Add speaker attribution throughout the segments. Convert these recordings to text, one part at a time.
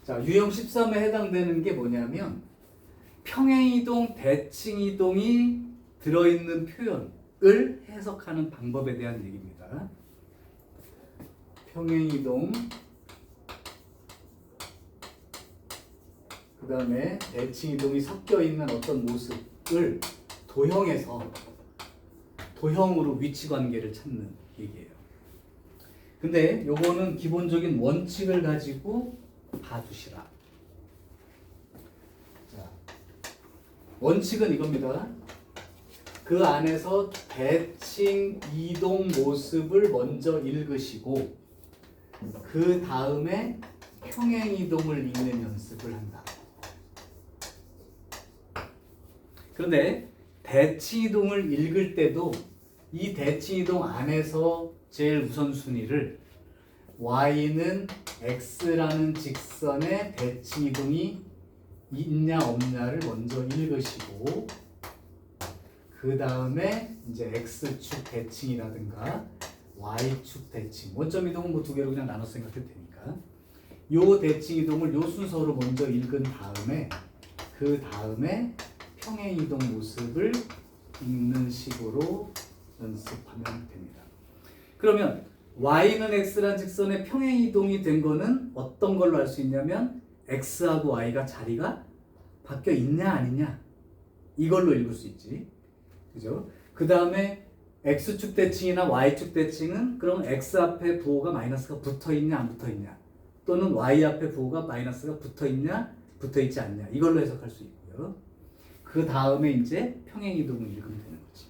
Speaker 1: 자, 유형 13에 해당되는 게 뭐냐면 평행이동, 대칭이동이 들어있는 표현을 해석하는 방법에 대한 얘기입니다. 평행이동, 그 다음에 대칭이동이 섞여있는 어떤 모습을 도형으로 위치관계를 찾는 얘기예요. 근데 요거는 기본적인 원칙을 가지고 봐두시라. 자, 원칙은 이겁니다. 그 안에서 대칭 이동 모습을 먼저 읽으시고 그 다음에 평행 이동을 읽는 연습을 한다. 그런데 대칭 이동을 읽을 때도 이 대칭 이동 안에서 제일 우선순위를 y는 x라는 직선의 대칭 이동이 있냐 없냐를 먼저 읽으시고 그 다음에 이제 x축 대칭이라든가 y축 대칭, 원점 이동은 뭐 두 개로 그냥 나눠 생각해도 되니까 요 대칭 이동을 요 순서로 먼저 읽은 다음에 그 다음에 평행 이동 모습을 읽는 식으로 연습하면 됩니다. 그러면 y는 x란 직선의 평행 이동이 된 거는 어떤 걸로 알 수 있냐면 x하고 y가 자리가 바뀌어 있냐 아니냐 이걸로 읽을 수 있지. 그죠? 그 다음에 x축 대칭이나 y축 대칭은 그럼 x 앞에 부호가 마이너스가 붙어 있냐 안 붙어 있냐 또는 y 앞에 부호가 마이너스가 붙어 있냐 붙어 있지 않냐 이걸로 해석할 수 있고요. 그 다음에 이제 평행 이동을 읽으면 되는 거지.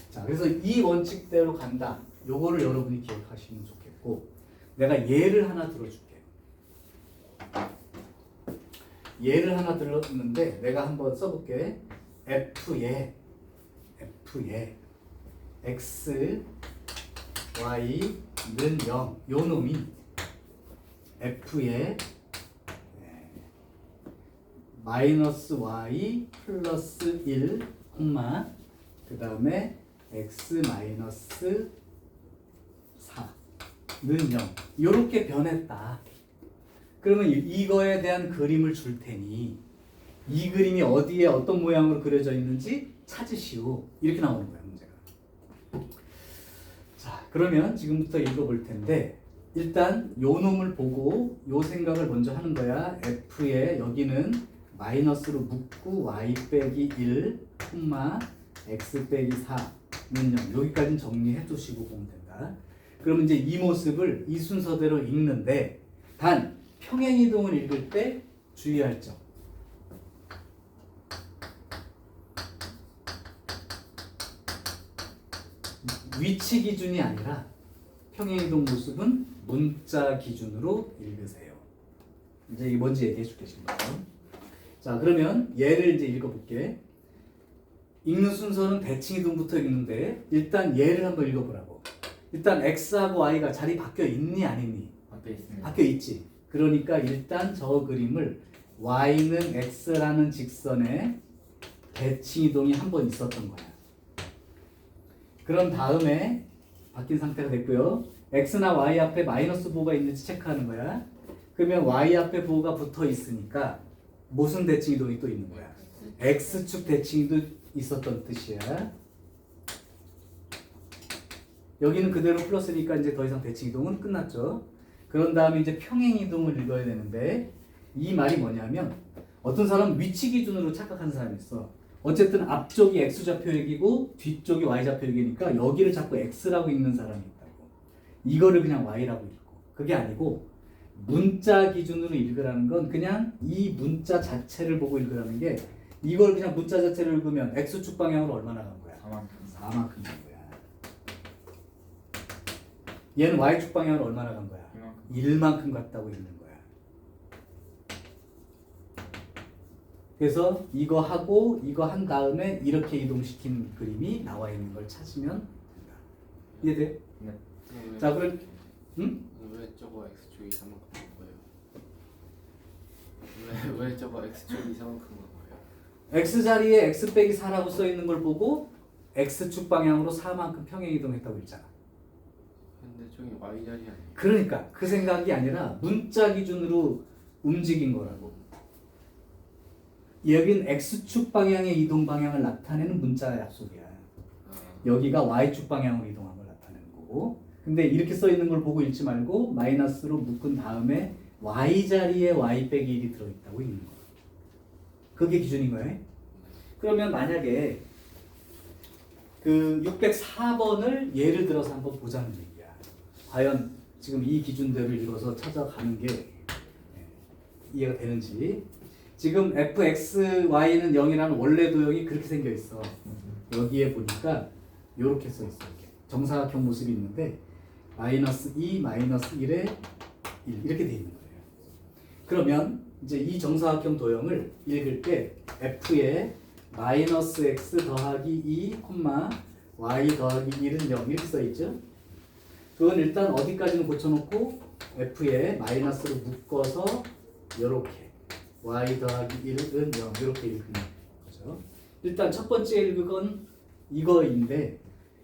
Speaker 1: 자, 그래서 이 원칙대로 간다. 요거를 여러분이 기억하시면 좋겠고, 내가 예를 하나 들어줄게. 예를 하나 들었는데 내가 한번 써볼게. F에 x, y는 0. 요 놈이 F에 마이너스 y 플러스 1, 그 다음에 x 마이너스 4는 0 이렇게 변했다. 그러면 이거에 대한 그림을 줄 테니 이 그림이 어디에 어떤 모양으로 그려져 있는지 찾으시오. 이렇게 나오는 거야 문제가. 자, 그러면 지금부터 읽어볼 텐데 일단 요 놈을 보고 요 생각을 먼저 하는 거야. F에 여기는 마이너스로 묶고 y 빼기 1, x 빼기 4는 0. 여기까지는 정리해 두시고 보면 된다. 그러면 이제 이 모습을 이 순서대로 읽는데 단 평행 이동을 읽을 때 주의할 점. 위치 기준이 아니라 평행 이동 모습은 문자 기준으로 읽으세요. 이제 이게 뭔지 얘기해 줄게 지금. 자, 그러면 얘를 이제 읽어볼게. 읽는 순서는 대칭 이동부터 읽는데 일단 얘를 한번 읽어보라고. 일단 x하고 y가 자리 바뀌어 있니 안 있니?
Speaker 2: 바뀌어 있습니다.
Speaker 1: 바뀌어 있지. 그러니까 일단 저 그림을 y는 x라는 직선에 대칭 이동이 한 번 있었던 거야. 그런 다음에 바뀐 상태가 됐고요. x나 y 앞에 마이너스 부호가 있는지 체크하는 거야. 그러면 y 앞에 부호가 붙어 있으니까 무슨 대칭 이동이 또 있는 거야? x축 대칭도 있었던 뜻이야. 여기는 그대로 플러스니까 이제 더 이상 대칭 이동은 끝났죠. 그런 다음에 이제 평행 이동을 읽어야 되는데 이 말이 뭐냐면 어떤 사람은 위치 기준으로 착각하는 사람이 있어. 어쨌든 앞쪽이 x좌표역이고 뒤쪽이 y좌표역이니까 여기를 자꾸 x라고 읽는 사람이 있다고. 이거를 그냥 y라고 읽고. 그게 아니고 문자 기준으로 읽으라는 건 그냥 이 문자 자체를 보고 읽으라는 게 이걸 그냥 문자 자체를 읽으면 x축 방향으로 얼마나 간 거야? 4만큼 간 거야. 얘는 y축 방향으로 얼마나 간 거야? 1만큼 갔다고 읽는 거야. 그래서 이거 하고 이거 한 다음에 이렇게 이동시킨 그림이 나와 있는 걸 찾으면 된다. 이해돼?
Speaker 2: 네.
Speaker 1: 자, 그럼
Speaker 3: 왜 저거 x축이 이상만큼 큰 거예요? 왜 저거 x축이 이상만큼 큰 거예요?
Speaker 1: x 자리에 x 빼기 4라고 써 있는 걸 보고 x축 방향으로 4만큼 평행 이동했다고 했잖아.
Speaker 3: 근데 저기 y 자리 아니에요?
Speaker 1: 그러니까 그 생각이 아니라 문자 기준으로 움직인 거라고. 여긴 x축 방향의 이동 방향을 나타내는 문자 약속이야. 여기가 y축 방향으로 이동한 걸 나타내는 거고. 근데 이렇게 써 있는 걸 보고 읽지 말고 마이너스로 묶은 다음에 y 자리에 y 빼기 1이 들어있다고 읽는 거야. 그게 기준인 거예요. 그러면 만약에 그 604번을 예를 들어서 한번 보자는 얘기야. 과연 지금 이 기준대로 읽어서 찾아가는 게 이해가 되는지. 지금 fxy는 0이라는 원래 도형이 그렇게 생겨 있어. 여기에 보니까 이렇게 써 있어. 이렇게 정사각형 모습이 있는데 마이너스 2, 마이너스 1에 1 이렇게 돼 있는 거예요. 그러면 이제 이 정사각형 도형을 읽을 때 f에 마이너스 x 더하기 2, y 더하기 1은 0 이렇게 써 있죠. 그건 일단 어디까지는 고쳐놓고 f에 마이너스로 묶어서 이렇게 y 더하기 1은 0 이렇게 읽는 거죠. 일단 첫 번째 읽은 이거인데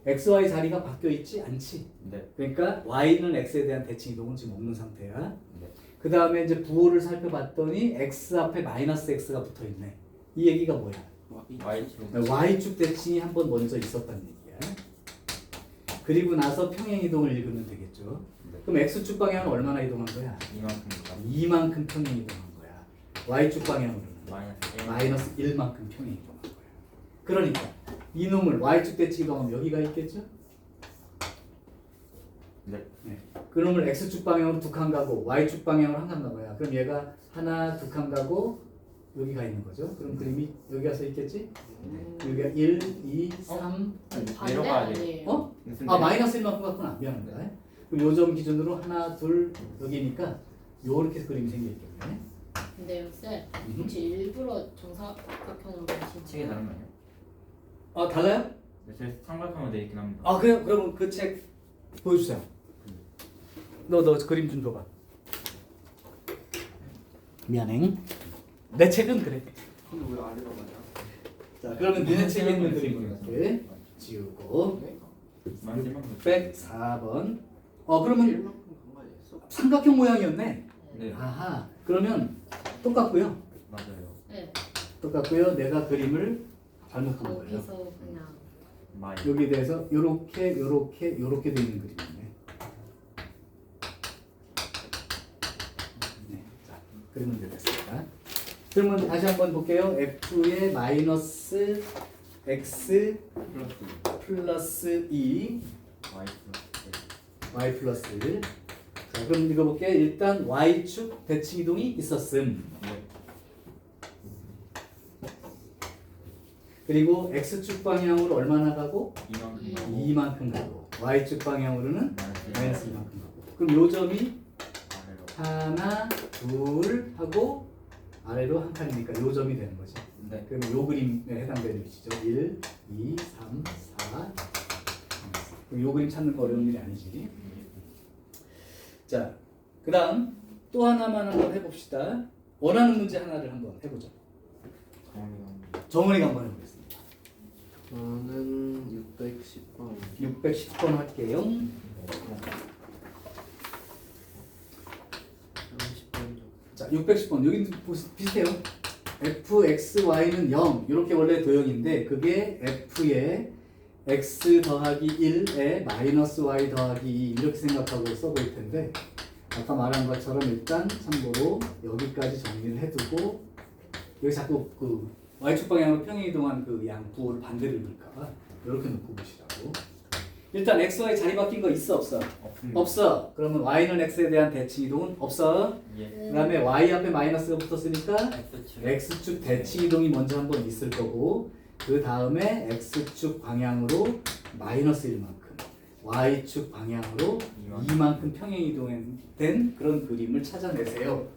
Speaker 1: xy 자리가 바뀌어 있지 않지.
Speaker 2: 네.
Speaker 1: 그러니까 y는 x에 대한 대칭 이동은 지금 없는 상태야.
Speaker 2: 네.
Speaker 1: 그 다음에 이제 부호를 살펴봤더니 x 앞에 마이너스 x가 붙어 있네. 이 얘기가 뭐야?
Speaker 2: Y축.
Speaker 1: y축 대칭이 한 번 먼저 있었다는 얘기야. 그리고 나서 평행 이동을 읽으면 되겠죠.
Speaker 2: 네.
Speaker 1: 그럼 x축 방향은 얼마나 이동한 거야?
Speaker 2: 이만큼입니다.
Speaker 1: 이만큼 평행 이동한 거야. y축 방향으로는
Speaker 2: 마이너스 1.
Speaker 1: 마이너스 1만큼 평행 이동한 거야. 그러니까 이놈을 y축 대칭 이동하면 여기가 있겠죠?
Speaker 2: 네.
Speaker 1: 그놈을 x축 방향으로 두 칸 가고 y축 방향으로 한 칸 가고야. 그럼 얘가 하나, 두 칸 가고 여기가 있는 거죠. 그럼 그림이 여기가 써 있겠지? 여기가 1, 2, 3.
Speaker 4: 반대
Speaker 2: 내려가야 돼.
Speaker 4: 아니에요?
Speaker 1: 어?
Speaker 2: 무슨
Speaker 1: 아 마이너스 1만큼 갖고는 안 미안합니다. 그럼 요점 기준으로 하나, 둘 여기니까 요렇게 그림이 생겨 있겠네.
Speaker 4: 근데요 쌤 혹시 일부러 정사각형으로 가신
Speaker 2: 책이 다른 거 아니에요?
Speaker 1: 아 달라요?
Speaker 2: 네, 제 삼각형으로 돼 있긴 합니다.
Speaker 1: 아 그래요? 그러면 그 책 보여주세요. 너 그림 좀 줘봐. 미안해. 내 책은 그래.
Speaker 3: 근데 왜 아래로 가냐?
Speaker 1: 자 그러면 너네 책에 있는 그림을 이렇게 지우고
Speaker 2: 마이너스 1만큼.
Speaker 1: 604번. 그러면
Speaker 3: 1만큼 간 거 아니었어?
Speaker 1: 삼각형 모양이었네.
Speaker 2: 네.
Speaker 1: 아하. 그러면 똑같고요.
Speaker 2: 맞아요.
Speaker 4: 네
Speaker 1: 똑같고요. 내가 그림을 잘못 본 거예요.
Speaker 4: 거기서 그냥
Speaker 2: 마이.
Speaker 1: 여기에 대해서 요렇게 돼 있는 그림이네. 네, 자 그림은 됐습니다. 그러면 다시 한번 볼게요. f의 마이너스 x
Speaker 2: 플러스
Speaker 1: 플러스 2
Speaker 2: Y 플러스.
Speaker 1: y 플러스 1. 자 그럼 읽어볼게요. 일단 y축 대칭 이동이 있었음.
Speaker 2: 네.
Speaker 1: 그리고 x축 방향으로 얼마나 가고?
Speaker 2: 이만큼.
Speaker 1: 2만큼 가고 y축 방향으로는 마이너스 2만큼 가고. 그럼 요 점이
Speaker 2: 아래로.
Speaker 1: 하나, 둘 하고 아래로 한 칸이니까 요 점이 되는 거죠.
Speaker 2: 네.
Speaker 1: 그럼 요 그림에 해당되는 위치죠. 1, 2, 3, 4. 그럼 요 그림 찾는 거 어려운 일이 아니지. 자, 그 다음 또 하나만 한번 해봅시다. 원하는 문제 하나를 한번 해보죠.
Speaker 2: 정원이가.
Speaker 1: 정원이가 한번 해보겠습니다.
Speaker 3: 저는 610번.
Speaker 1: 610번 할게요.
Speaker 3: 30번.
Speaker 1: 자, 610번. 여기도 비슷해요. f, x, y는 0. 이렇게 원래 도형인데 그게 f의 x 더하기 1에 마이너스 y 더하기 2 이렇게 생각하고 써볼 텐데 아까 말한 것처럼 일단 참고로 여기까지 정리를 해두고 여기 자꾸 그 y축 방향으로 평행 이동한 그 양 부호를 반대로 읽을까봐 이렇게 놓고 보시라고. 일단 x, y 자리 바뀐 거 있어 없어?
Speaker 2: 없습니다.
Speaker 1: 없어. 그러면 y는 x에 대한 대칭 이동은 없어.
Speaker 2: 예.
Speaker 1: 그 다음에 y 앞에 마이너스가 붙었으니까
Speaker 2: X축.
Speaker 1: x축 대칭 이동이 먼저 한번 있을 거고 그 다음에 x축 방향으로 마이너스 1만큼 y축 방향으로 2만큼 평행 이동된 그런 그림을 찾아내세요.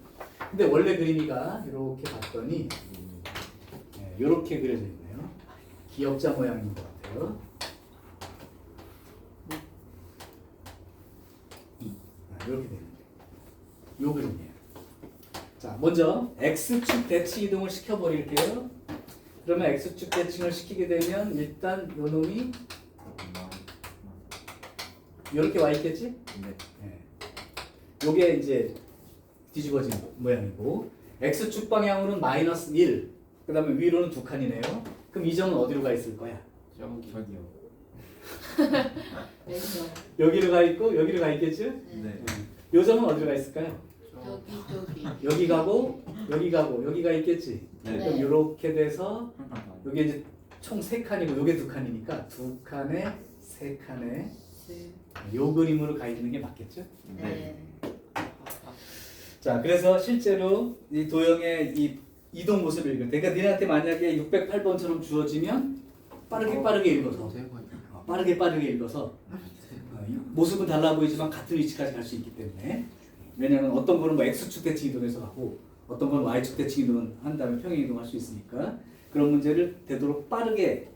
Speaker 1: 근데 원래 그림이가 이렇게 봤더니 이렇게 그려져 있네요. 기역자 모양인 것 같아요. 이렇게 되는데 요 그림이에요. 자, 먼저 x축 대칭 이동을 시켜버릴게요. 그러면 x축 대칭을 시키게 되면 일단 요 놈이 이렇게 와 있겠지?
Speaker 2: 네.
Speaker 1: 요게 이제 뒤집어진 모양이고 x축 방향으로는 마이너스 1, 그 다음에 위로는 2칸이네요. 그럼 이 점은 어디로 가 있을 거야?
Speaker 3: 저기.
Speaker 2: 저기요.
Speaker 4: 왼쪽.
Speaker 1: 여기로 가 있고 여기로 가 있겠죠?
Speaker 2: 네.
Speaker 1: 요 점은 어디로 가 있을까요?
Speaker 4: 저기.
Speaker 1: 여기 가고 여기 가고 여기가 있겠지.
Speaker 2: 네.
Speaker 1: 그럼 이렇게 돼서
Speaker 2: 항상 다.
Speaker 1: 여기 이제 총 3칸이고 요게 2칸이니까 2칸에 3칸에 요 그림으로 가 있는 게 맞겠죠?
Speaker 4: 네.
Speaker 1: 자, 그래서 실제로 이 도형의 이 이동 모습을 읽을 때, 그러니까 니네한테 만약에 608번처럼 주어지면 빠르게 읽어서 빠르게 읽어서 이 모습은 달라 보이지만 같은 위치까지 갈 수 있기 때문에 왜냐하면 어떤 거는 뭐 x축 대칭 이동해서 가고 어떤 거는 y축 대칭 이동을 한 다음에 평행 이동할 수 있으니까 그런 문제를 되도록 빠르게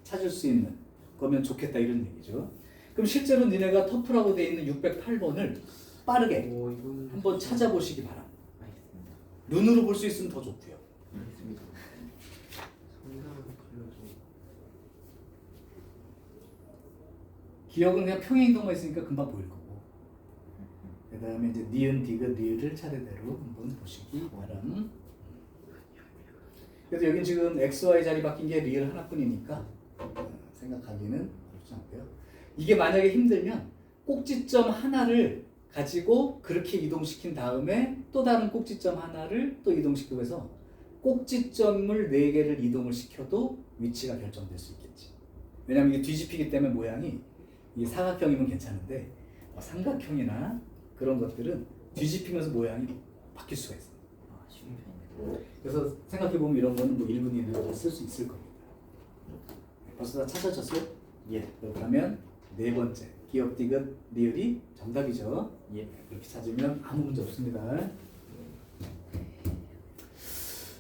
Speaker 1: 찾을 수 있는 거면 좋겠다 이런 얘기죠. 그럼 실제로 니네가 터프라고 되어 있는 608번을 빠르게
Speaker 3: 오 이건
Speaker 1: 한번 찾아보시기 바랍니다.
Speaker 2: 알겠습니다.
Speaker 1: 눈으로 볼 수 있으면 더 좋고요.
Speaker 3: 알겠습니다. 성향을 걸려줘.
Speaker 1: 기억은 그냥 평행 이동만 있으니까 금방 보일 거고. 그 다음에 이제 니은, 디귿, 리을을 차례대로 한번 보시기 바람. 그래서 여긴 지금 x, y 자리 바뀐 게 리을 하나뿐이니까 생각하기는 어렵지 않고요. 이게 만약에 힘들면 꼭지점 하나를 가지고 그렇게 이동시킨 다음에 또 다른 꼭지점 하나를 또 이동시키고 해서 꼭지점을 4개를 이동을 시켜도 위치가 결정될 수 있겠지. 왜냐하면 이게 뒤집히기 때문에 모양이 이게 사각형이면 괜찮은데 삼각형이나 그런 것들은 뒤집히면서 모양이 바뀔 수가 있어요.
Speaker 2: 아, 쉬운 편이네.
Speaker 1: 그래서 생각해보면 이런 거는 뭐 1분 이내로 쓸 수 있을 겁니다. 벌써 다 찾아졌어요? 예. 그렇다면 네 번째 기억, 디귿, 리을이 정답이죠. 예. 그렇게 찾으면 아무 문제 없습니다.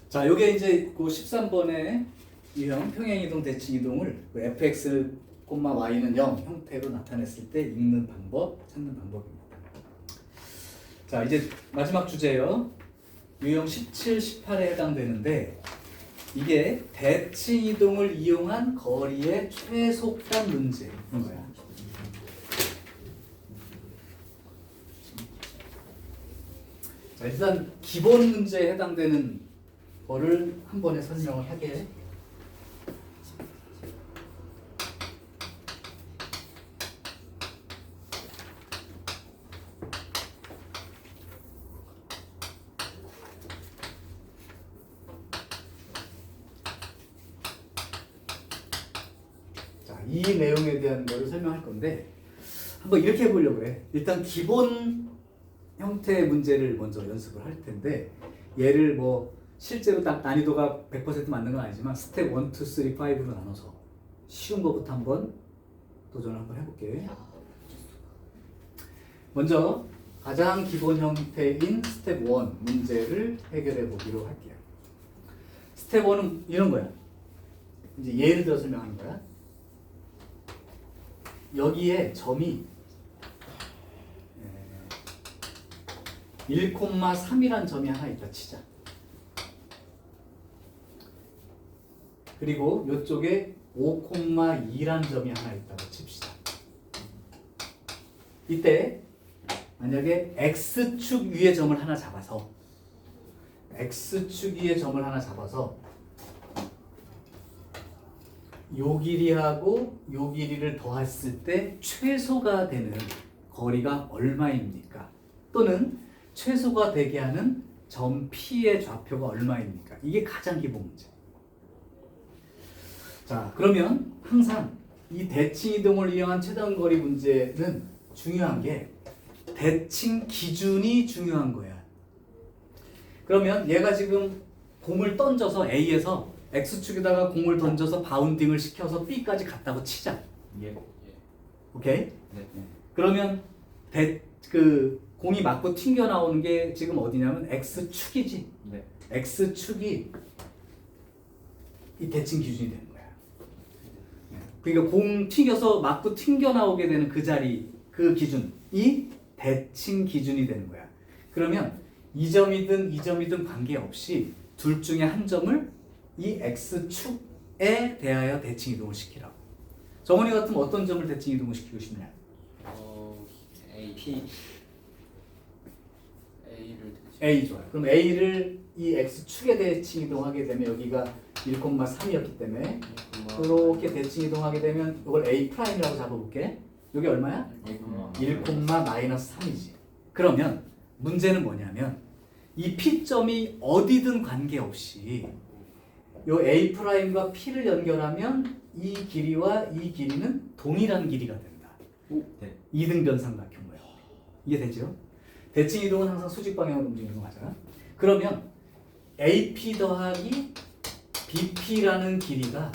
Speaker 1: 자, 요게 이제 그 13번의 유형 평행이동 대칭이동을 그 fx, y는 0 형태로 나타냈을 때 읽는 방법, 찾는 방법입니다. 자, 이제 마지막 주제요. 유형 17, 18에 해당되는데 이게 대칭 이동을 이용한 거리의 최속단 문제인 거야. 자, 일단 기본 문제에 해당되는 거를 한 번에 설명을 하게. 이 내용에 대한 거를 설명할 건데 한번 이렇게 해보려고 해. 일단 기본 형태의 문제를 먼저 연습을 할 텐데 얘를 뭐 실제로 딱 난이도가 100% 맞는 건 아니지만 스텝 1, 2, 3, 5로 나눠서 쉬운 것부터 한번 도전을 한번 해볼게. 먼저 가장 기본 형태인 스텝 1 문제를 해결해 보기로 할게요. 스텝 1은 이런 거야. 이제 예를 들어 설명하는 거야. 여기에 점이 1,3이란 점이 하나 있다 치자. 그리고 이쪽에 5,2란 점이 하나 있다고 칩시다. 이때 만약에 x축 위에 점을 하나 잡아서 x축 위에 점을 하나 잡아서 요 길이하고 요 길이를 더했을 때 최소가 되는 거리가 얼마입니까? 또는 최소가 되게 하는 점 P의 좌표가 얼마입니까? 이게 가장 기본 문제. 자, 그러면 항상 이 대칭 이동을 이용한 최단 거리 문제는 중요한 게 대칭 기준이 중요한 거야. 그러면 얘가 지금 공을 던져서 A에서 X축에다가 공을 던져서 바운딩을 시켜서 B까지 갔다고 치자.
Speaker 2: 예.
Speaker 1: 오케이?
Speaker 2: 네.
Speaker 1: 그러면 그 공이 맞고 튕겨 나오는 게 지금 어디냐면 X축이지.
Speaker 2: 네.
Speaker 1: X축이 이 대칭 기준이 되는 거야. 그러니까 공 튕겨서 맞고 튕겨 나오게 되는 그 자리, 그 기준이 대칭 기준이 되는 거야. 그러면 이 점이든 이 점이든 관계없이 둘 중에 한 점을 이 X축에 대하여 대칭 이동을 시키라고. 정원이 같으면 어떤 점을 대칭 이동을 시키고 싶냐?
Speaker 3: A P A를 대칭
Speaker 1: A 좋아요. 그럼 A를 이 x축에 대칭 이동하게 되면 여기가 1,3이었기 때문에 이렇게 대칭 이동하게 되면 이걸 A 프라임이라고 잡아볼게. 여기 얼마야? 1,-3이지. 그러면 문제는 뭐냐면 이 P점이 어디든 관계없이 요 A 프라임과 P를 연결하면 이 길이와 이 길이는 동일한 길이가 된다.
Speaker 2: 네.
Speaker 1: 이등변 삼각형 모양. 이게 되죠? 대칭 이동은 항상 수직 방향으로 움직이는 거 맞아? 그러면 AP 더하기 BP라는 길이가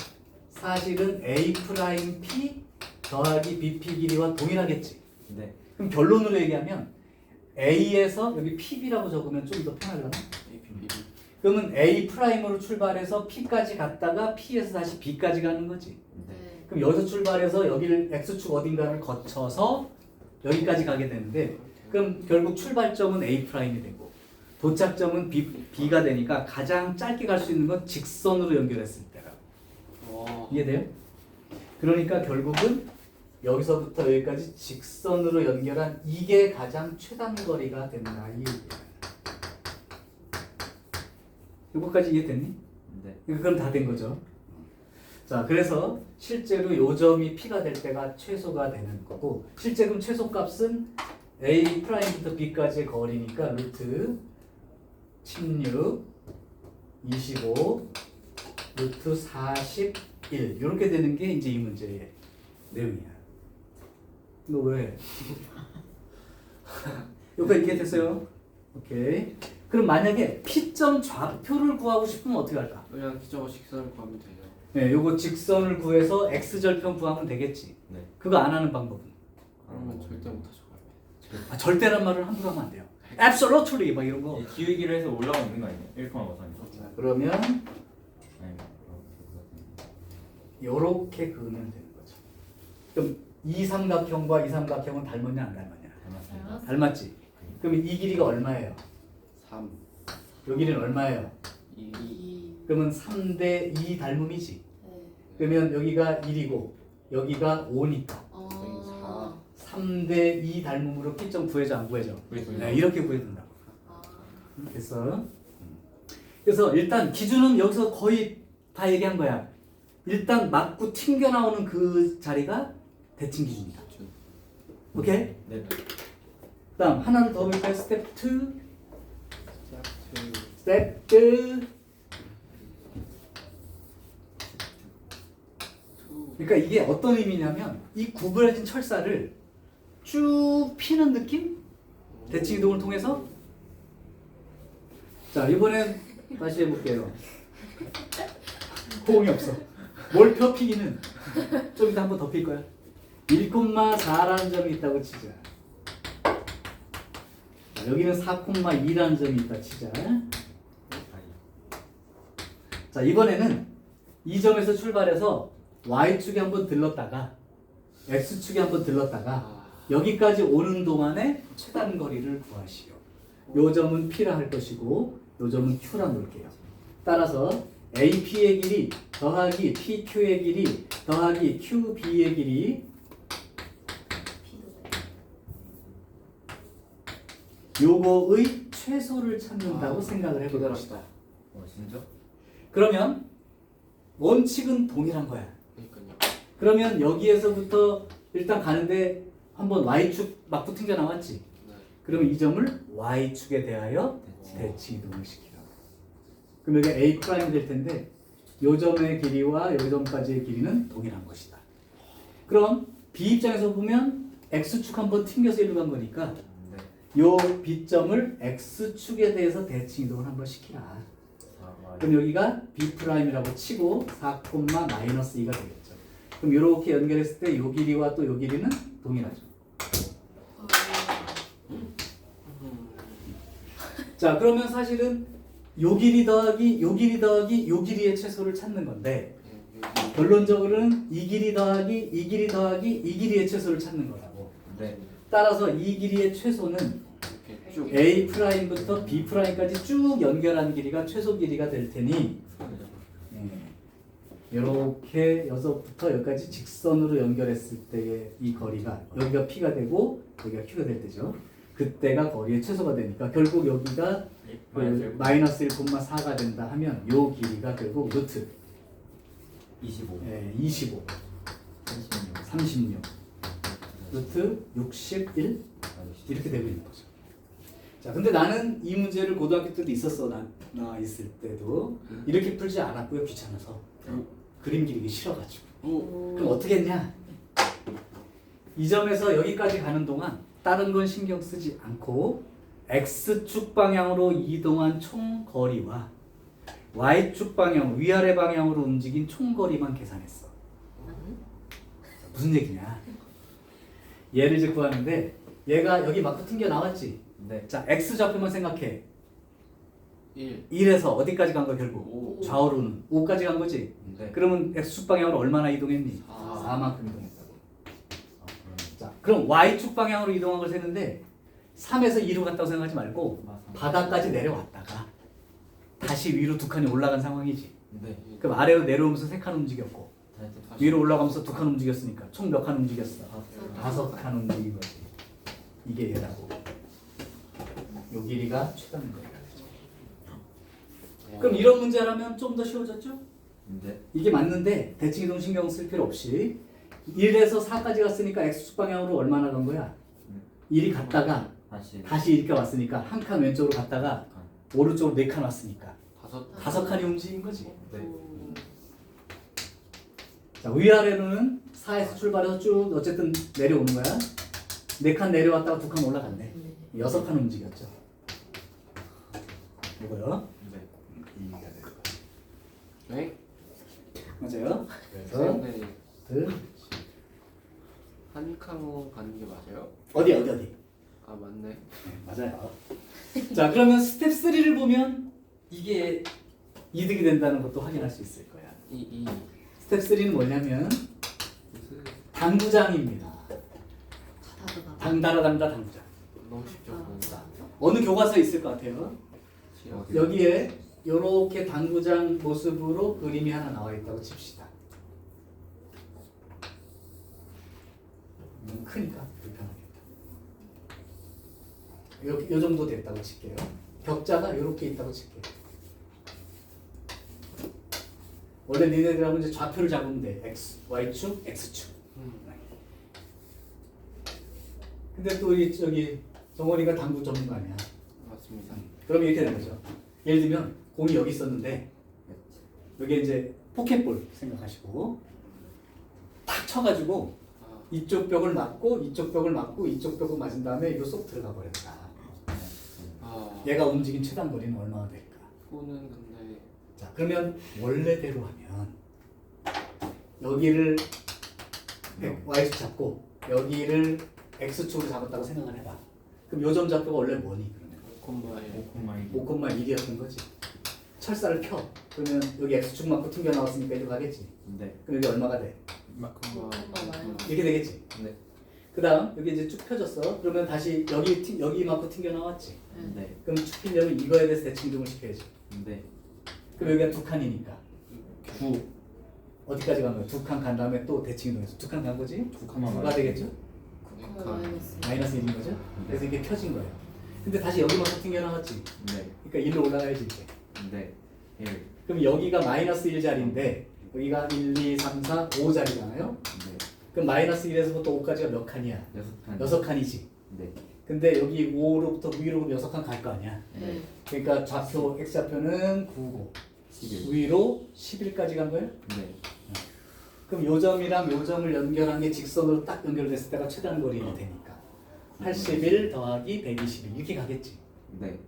Speaker 1: 사실은 A 프라임 P 더하기 BP 길이와 동일하겠지.
Speaker 2: 네.
Speaker 1: 그럼 결론으로 얘기하면 A에서 여기 PB라고 적으면 좀 더 편하려나? 그러면 A 프라임으로 출발해서 P까지 갔다가 P에서 다시 B까지 가는 거지.
Speaker 2: 네.
Speaker 1: 그럼 여기서 출발해서 여기를 X축 어딘가를 거쳐서 여기까지 가게 되는데 그럼 결국 출발점은 A 프라임이 되고 도착점은 B가 되니까 가장 짧게 갈 수 있는 건 직선으로 연결했을 때라고. 이해돼요? 그러니까 결국은 여기서부터 여기까지 직선으로 연결한 이게 가장 최단 거리가 된다. 이 얘기야. 이거까지 이해됐니?
Speaker 2: 네.
Speaker 1: 그럼 다 된 거죠. 자, 그래서 실제로 요 점이 P가 될 때가 최소가 되는 거고 실제 그럼 최소값은 A 프라임부터 B까지의 거리니까 루트 16, 25, 루트 41 이렇게 되는 게 이제 이 문제의 내용이야. 너 왜? 여기까지 이해됐어요? 오케이. 그럼 만약에 P점 좌표를 구하고 싶으면 어떻게 할까?
Speaker 3: 그냥 기저가 직선을 구하면 돼요.
Speaker 1: 네, 요거 직선을 구해서 X절편 구하면 되겠지.
Speaker 2: 네.
Speaker 1: 그거 안 하는 방법은?
Speaker 3: 그러면 절대 못하죠.
Speaker 1: 아, 절대란 말을 함부로 하면 안 돼요. Absolutely 막 이런 거.
Speaker 2: 기울기를 해서 올라가면 있는 거 아니에요? 1,5
Speaker 1: 자, 그러면
Speaker 2: 아니,
Speaker 1: 요렇게 그으면 되는 거죠. 그럼 이 삼각형과 이 삼각형은 닮았냐 안 닮았냐?
Speaker 2: 닮았습니다.
Speaker 1: 닮았지. 그럼 이 길이가 얼마예요?
Speaker 3: 3,
Speaker 1: 요 길이는 얼마예요?
Speaker 3: 2,
Speaker 4: 2.
Speaker 1: 그러면 3대 2 닮음이지.
Speaker 4: 네.
Speaker 1: 그러면 여기가 1이고 여기가 5니까
Speaker 4: 어.
Speaker 1: 3대 2 닮음으로 P점 구해줘 안 구해줘?
Speaker 2: 구해줘요.
Speaker 1: 네, 이렇게 구해준다고.
Speaker 4: 아.
Speaker 1: 됐어? 그래서 일단 기준은 여기서 거의 다 얘기한 거야. 일단 맞고 튕겨 나오는 그 자리가 대칭 기준이다. 오케이?
Speaker 2: 네.
Speaker 1: 그다음 하나를 더 볼까요? 스텝 2.
Speaker 3: 스텝
Speaker 1: 스텝 2. 그러니까 이게 어떤 의미냐면 이 구부러진 철사를 쭉 피는 느낌? 대칭 이동을 통해서. 자, 이번엔 다시 해볼게요. 호응이 없어. 뭘 펴 피기는 좀 이따 한번 더 필 거야. 1,4라는 점이 있다고 치자. 자, 여기는 4,2라는 점이 있다 치자. 자, 이번에는 이 점에서 출발해서 Y축에 한번 들렀다가 X축에 한번 들렀다가 여기까지 오는 동안에 최단 거리를 구하시오. 요 점은 P라 할 것이고 요 점은 Q라 놓을게요. 따라서 AP의 길이 더하기 PQ의 길이 더하기 QB의 길이 요거의 최소를 찾는다고 생각을 해봅시다.
Speaker 2: 진짜?
Speaker 1: 그러면 원칙은 동일한 거야.
Speaker 3: 그러니까요.
Speaker 1: 그러면 여기에서부터 일단 가는데 한번 Y축 막부 튕겨 나왔지?
Speaker 3: 네.
Speaker 1: 그러면 이 점을 Y축에 대하여 대칭 이동을 시키라. 그럼 여기 A 프라임이 될 텐데 요 점의 길이와 요 점까지의 길이는 동일한 것이다. 그럼 B 입장에서 보면 X축 한번 튕겨서 일로 간 거니까
Speaker 2: 네.
Speaker 1: 요 B점을 X축에 대해서 대칭 이동을 한번 시키라. 그럼 여기가 B 프라임이라고 치고 4,-2가 되겠죠. 그럼 이렇게 연결했을 때 요 길이와 또 요 길이는 동일하죠. 자, 그러면 사실은 요 길이 더하기 요 길이 더하기 요 길이의 최소를 찾는 건데 결론적으로는 이 길이 더하기 이 길이 더하기 이 길이의 최소를 찾는 거라고.
Speaker 2: 네.
Speaker 1: 따라서 이 길이의 최소는
Speaker 3: 이렇게 쭉
Speaker 1: A 프라임부터 B 프라임까지 쭉 연결한 길이가 최소 길이가 될 테니 이렇게 여기서부터 여기까지 직선으로 연결했을 때의 이 거리가 여기가 P가 되고 여기가 Q가 될 때죠. 그때가 거리의 최소가 되니까 결국 여기가 그 마이너스 1,4가 된다 하면 요 길이가 결국 루트
Speaker 2: 25.
Speaker 1: 25, 36, 루트 61 이렇게 되고 있는 거죠. 자, 근데 나는 이 문제를 고등학교 때도 있었어. 나 있을 때도 이렇게 풀지 않았고요. 귀찮아서 그림 그리기 싫어가지고. 그럼 어떻게 했냐? 이 점에서 여기까지 가는 동안 다른 건 신경 쓰지 않고 X축 방향으로 이동한 총 거리와 Y축 방향, 위아래 방향으로 움직인 총 거리만 계산했어. 무슨 얘기냐? 얘를 이제 구하는데 얘가 여기 마크 튕겨 나왔지?
Speaker 2: 네.
Speaker 1: 자, X 좌표만 생각해.
Speaker 3: 1
Speaker 1: 1에서 어디까지 간 거야 결국?
Speaker 3: 5
Speaker 1: 좌우로는 5까지 간 거지?
Speaker 2: 네.
Speaker 1: 그러면 X축 방향으로 얼마나 이동했니?
Speaker 3: 4
Speaker 1: 4만큼 이동했다고.
Speaker 2: 아, 그럼
Speaker 1: 자, 그럼 Y축 방향으로 이동한 걸 세는데 3에서 2로 갔다고 생각하지 말고
Speaker 2: 맞습니다.
Speaker 1: 바닥까지 내려왔다가 다시 위로 두 칸이 올라간 상황이지.
Speaker 2: 네.
Speaker 1: 그럼 아래로 내려오면서 3칸 움직였고
Speaker 2: 다시
Speaker 1: 위로 올라가면서 2칸 움직였으니까 총 몇 칸 움직였어?
Speaker 2: 다섯.
Speaker 1: 5칸 움직인 거지. 이게 얘라고. 요 길이가 최단인 거야. 그럼 이런 문제라면 좀 더 쉬워졌죠?
Speaker 2: 네.
Speaker 1: 이게 맞는데 대칭이동 신경 쓸 필요 없이 1에서 4까지 갔으니까 X축 방향으로 얼마나 간 거야? 1이 갔다가 다시 이렇게 왔으니까 한 칸 왼쪽으로 갔다가 오른쪽으로 4칸 왔으니까 5칸이 움직인 거지.
Speaker 2: 네.
Speaker 1: 자, 위아래로는 4에서 출발해서 쭉 어쨌든 내려오는 거야. 4칸 내려왔다가 2칸 올라갔네. 6칸 움직였죠. 이거요.
Speaker 2: 네.
Speaker 1: 이해가 돼요.
Speaker 3: 네?
Speaker 1: 맞아요. 그래서
Speaker 3: 근데
Speaker 1: 그
Speaker 3: 한 칸으로 가는 게 맞아요?
Speaker 1: 어디?
Speaker 3: 아 맞네.
Speaker 1: 네, 맞아요. 자, 그러면 스텝 3를 보면 이게 이득이 된다는 것도 확인할 수 있을 거야.
Speaker 3: 이
Speaker 1: 스텝 3는 뭐냐면
Speaker 3: 무슨
Speaker 1: 당구장입니다. 당구장.
Speaker 3: 너무 쉽죠. 그거.
Speaker 1: 어느 교과서에 있을 것 같아요?
Speaker 3: 싫어.
Speaker 1: 여기에 이렇게 당구장 모습으로 그림이 하나 나와 있다고 칩시다. 너무 크니까 불편하겠다. 이렇게 요 정도 됐다고 칠게요. 격자가 이렇게 있다고 칠게요. 원래 니네들하고 이제 좌표를 잡으면 돼. X, Y축, X축. 근데 또 이 저기 정원이가 당구 전문가 아니야.
Speaker 3: 맞습니다.
Speaker 1: 그럼 이렇게 되는 거죠. 예를 들면 공이 여기 있었는데 여기 이제 포켓볼 생각하시고 탁 쳐가지고
Speaker 3: 아
Speaker 1: 이쪽 벽을 맞고 이쪽 벽을 맞고 이쪽 벽을 맞은 다음에 이거 쏙 들어가 버렸다. 얘가 움직인 최단 거리는 얼마나 될까?
Speaker 3: 그거는 근데
Speaker 1: 자, 그러면 원래대로 하면 여기를 Y축 잡고 여기를 X축으로 잡았다고 생각을 해봐. 그럼 요점 좌표가 원래 뭐니? 그러면
Speaker 3: 5,1
Speaker 1: 5,1이었던 거지. 철사를 켜. 그러면 여기 X축 맞고 튕겨 나왔으니까 이리 가겠지.
Speaker 2: 네.
Speaker 1: 그럼 여기 얼마가 돼? 이렇게 되겠지.
Speaker 2: 네.
Speaker 1: 그 다음 여기 이제 쭉 펴졌어. 그러면 다시 여기 맞고 튕겨 나왔지.
Speaker 2: 네.
Speaker 1: 그럼 쭉 피려면 이거에 대해서 대칭이동을 시켜야지.
Speaker 2: 네.
Speaker 1: 그럼 여기가 2칸이니까 9 어디까지 간 거야? 2칸 간 다음에 또 대칭이동해서 2칸 간 거지?
Speaker 2: 두 칸만
Speaker 1: 9가
Speaker 2: 맞아요.
Speaker 1: 되겠죠? 마이너스 1인 거죠?
Speaker 2: 네.
Speaker 1: 그래서 이게 펴진 거예요. 근데 다시 여기 맞고 튕겨 나왔지.
Speaker 2: 네.
Speaker 1: 그러니까 1로 올라가야지 이제.
Speaker 2: 네. 1.
Speaker 1: 그럼 여기가 마이너스 1자리인데 여기가 1, 2, 3, 4, 5자리잖아요.
Speaker 2: 네.
Speaker 1: 그럼 마이너스 1에서부터 5까지가 몇 칸이야?
Speaker 2: 6칸.
Speaker 1: 6칸이지.
Speaker 2: 네.
Speaker 1: 근데 여기 5로부터 위로 6칸 갈 거 아니야.
Speaker 2: 네.
Speaker 1: 그러니까 좌표 x좌표는 9고
Speaker 2: 11.
Speaker 1: 위로 11까지 간 거예요?
Speaker 2: 네.
Speaker 1: 그럼 요 점이랑 요 점을 연결한 게 직선으로 딱 연결됐을 때가 최단 거리가 되니까 81 더하기 121 이렇게 가겠지.
Speaker 2: 네.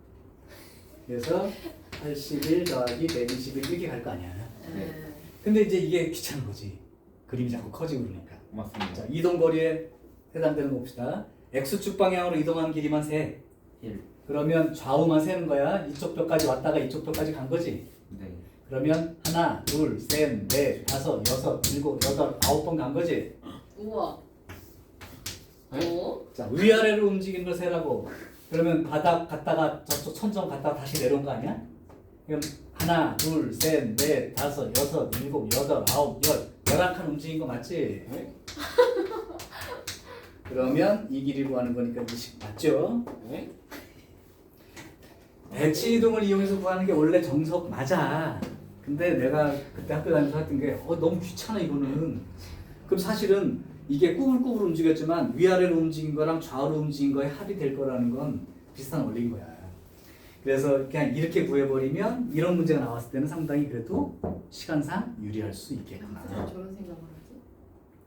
Speaker 1: 그래서 81 더하기 121 이렇게 갈 거 아니야.
Speaker 2: 네.
Speaker 1: 근데 이제 이게 귀찮은 거지. 그림이 자꾸 커지고 그러니까.
Speaker 2: 맞습니다.
Speaker 1: 자, 이동 거리에 해당되는 거 봅시다. x축 방향으로 이동한 길이만 세.
Speaker 2: 1.
Speaker 1: 그러면 좌우만 세는 거야. 이쪽 벽까지 왔다가 이쪽 벽까지 간 거지.
Speaker 2: 네.
Speaker 1: 그러면 하나, 둘, 셋, 넷, 다섯, 여섯, 일곱, 여덟, 9번 간 거지.
Speaker 4: 우와.
Speaker 3: 네?
Speaker 4: 오?
Speaker 1: 자, 위아래로 움직이는 걸 세라고. 그러면 바닥 갔다가 저쪽 천정 갔다가 다시 내려온 거 아니야? 그럼 하나, 둘, 셋, 넷, 다섯, 여섯, 일곱, 여덟, 9, 10, 11칸 움직인 거 맞지?
Speaker 3: 네?
Speaker 1: 그러면 이 길이 구하는 거니까 20 맞죠?
Speaker 3: 네.
Speaker 1: 대치 이동을 이용해서 구하는 게 원래 정석 맞아. 근데 내가 그때 학교 다니면서 했던 게 너무 귀찮아 이거는. 그럼 사실은 이게 꾸불꾸불 움직였지만 위아래로 움직인 거랑 좌우로 움직인 거에 합이 될 거라는 건 비슷한 원리인 거야. 그래서 그냥 이렇게 구해버리면 이런 문제가 나왔을 때는 상당히 그래도 시간상 유리할 수 있겠구나.
Speaker 4: 어떻게 저런 생각을 하지?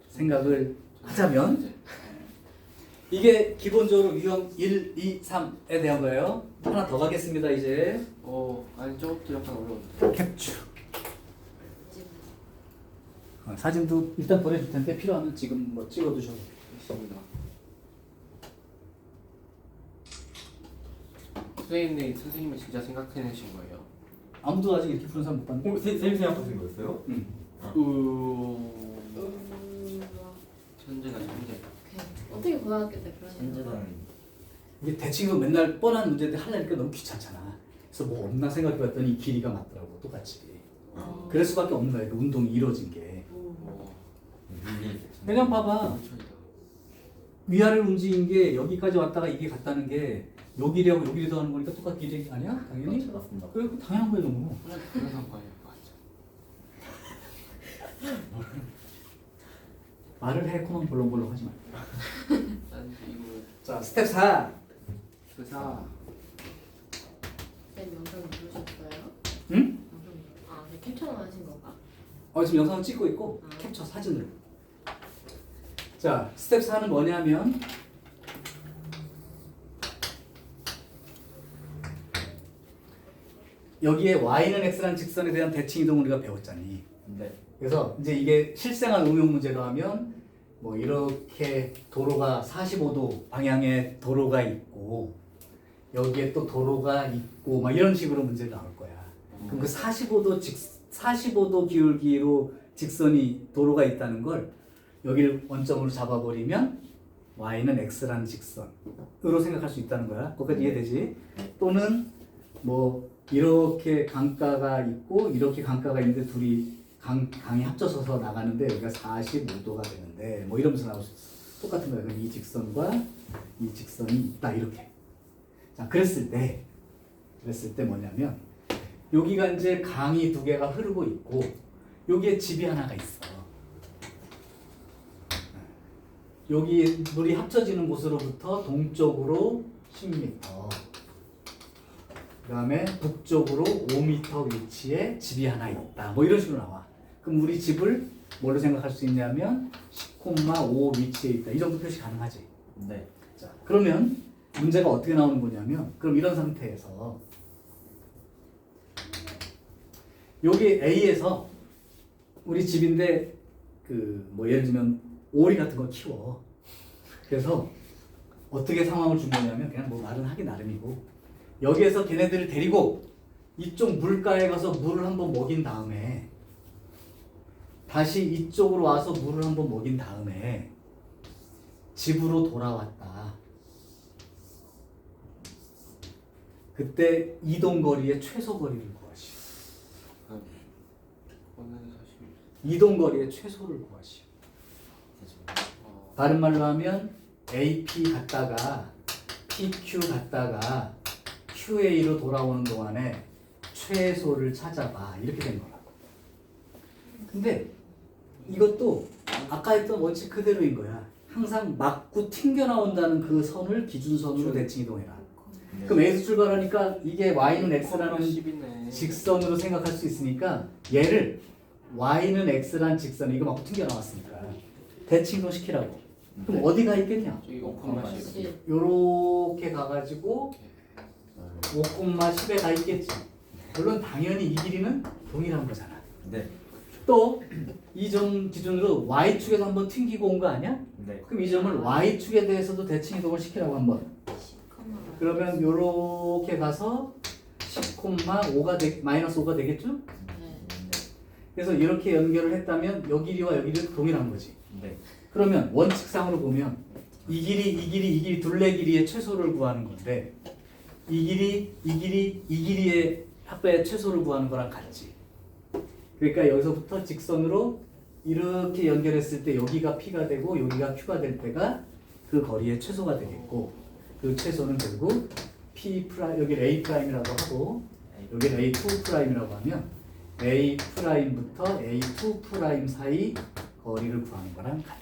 Speaker 1: 생각을 하자면 이게 기본적으로 유형 1, 2, 3에 대한 거예요. 하나 더 가겠습니다 이제.
Speaker 3: 아니 저것도 약간 어려운데.
Speaker 1: 캡처. 사진도 일단 보내줄 텐데 필요하면 지금 뭐 찍어두셔도
Speaker 3: 있습니다. 선생님이 진짜 생각해내신 거예요?
Speaker 1: 아무도 아직 이렇게 푸는 사람 못 봤는데.
Speaker 5: 선생님 생각하신 거였어요?
Speaker 1: 응.
Speaker 3: 천재다 천재.
Speaker 4: 어떻게 고등학교 때 그런 생각?
Speaker 2: 현재단
Speaker 1: 이게 대칭은 맨날 뻔한 문제인데 하려니까 너무 귀찮잖아. 그래서 뭐 없나 생각해봤더니 이 길이가 맞더라고 똑같이. 그럴 수밖에 없는 거야. 그 운동이 이루어진 게. 그냥 봐봐. 위아래로 움직인 게 여기까지 왔다가 이게 갔다는 게 요 길이하고 요 길이 더하는 거니까 똑같은 길이 아니야? 당연히?
Speaker 2: 맞습니다.
Speaker 1: 그래 당연한 거야 너무.
Speaker 3: 그래서 거예요. 맞죠.
Speaker 1: 말을 해 코만 벌렁벌렁 하지 마.
Speaker 3: 난 이거
Speaker 1: 자 스텝 4.
Speaker 3: 그사
Speaker 4: 쌤 영상 누르셨어요?
Speaker 1: 응?
Speaker 4: 네, 캡처만 하신 건가?
Speaker 1: 지금 영상을 찍고 있고 캡처 사진을. 자 스텝 4는 뭐냐면 여기에 y는 x라는 직선에 대한 대칭 이동을 우리가 배웠잖니.
Speaker 2: 네.
Speaker 1: 그래서 이제 이게 실생활 응용 문제로 하면 뭐 이렇게 도로가 45도 방향의 도로가 있고 여기에 또 도로가 있고 막 이런 식으로 문제가 나올 거야. 그럼 그 45도 기울기로 직선이 도로가 있다는 걸 여기를 원점으로 잡아버리면 y는 x라는 직선으로 생각할 수 있다는 거야. 거기까지 이해되지? 또는 뭐 이렇게 강가가 있고 이렇게 강가가 있는데 둘이 강이 합쳐져서 나가는데 여기가 45도가 되는데 뭐 이러면서 나올 수 있어. 똑같은 거야. 그럼 이 직선과 이 직선이 있다 이렇게. 자 그랬을 때 뭐냐면 여기가 이제 강이 두 개가 흐르고 있고 여기에 집이 하나가 있어. 여기 물이 합쳐지는 곳으로부터 동쪽으로 10m, 그 다음에 북쪽으로 5m 위치에 집이 하나 있다. 뭐 이런 식으로 나와. 그럼 우리 집을 뭘로 생각할 수 있냐면 10,5 위치에 있다. 이 정도 표시 가능하지.
Speaker 2: 네.
Speaker 1: 자, 그러면 문제가 어떻게 나오는 거냐면 그럼 이런 상태에서 여기 A에서 우리 집인데 그 뭐 예를 들면 오리 같은 거 키워. 그래서 어떻게 상황을 준 거냐면 그냥 뭐 말은 하기 나름이고 여기에서 걔네들을 데리고 이쪽 물가에 가서 물을 한번 먹인 다음에 다시 이쪽으로 와서 물을 한번 먹인 다음에 집으로 돌아왔다. 그때 이동 거리의 최소 거리를 구하시오.
Speaker 3: 오늘 사실
Speaker 1: 이동 거리의 최소를 구하시오. 다른 말로 하면 AP 갔다가 PQ 갔다가 QA로 돌아오는 동안에 최소를 찾아봐. 이렇게 된 거라고. 근데 이것도 아까 했던 원칙 그대로인 거야. 항상 맞고 튕겨 나온다는 그 선을 기준선으로 대칭 이동해라.
Speaker 2: 네.
Speaker 1: 그럼 A에서 출발하니까 이게 Y는 X라는
Speaker 3: 10이네.
Speaker 1: 직선으로 생각할 수 있으니까 얘를 Y는 X라는 직선 이거 맞고 튕겨 나왔으니까 대칭 이동 시키라고. 그럼 어디가 있겠냐?
Speaker 3: 저기 5,10.
Speaker 1: 요렇게 가가지고 5,10에 가 있겠지. 물론 당연히 이 길이는 동일한 거잖아.
Speaker 2: 네.
Speaker 1: 또 이 점 기준으로 Y축에서 한번 튕기고 온 거 아니야?
Speaker 2: 네.
Speaker 1: 그럼 이 점을 Y축에 대해서도 대칭 이동을 시키라고 한번. 그러면 요렇게 가서 10,5가 마이너스 5가 되겠죠? 그래서 이렇게 연결을 했다면 여 길이와 여 길이는 동일한 거지.
Speaker 2: 네.
Speaker 1: 그러면 원칙상으로 보면 이 길이 둘레 길이의 최소를 구하는 건데 이 길이의 합의 최소를 구하는 거랑 같지. 그러니까 여기서부터 직선으로 이렇게 연결했을 때 여기가 P가 되고 여기가 Q가 될 때가 그 거리의 최소가 되겠고 그 최소는 결국 P 프라임 여기 A 프라임이라고 하고 여기 A2 프라임이라고 하면 A 프라임부터 A2 프라임 사이 거리를 구하는 거랑 같다.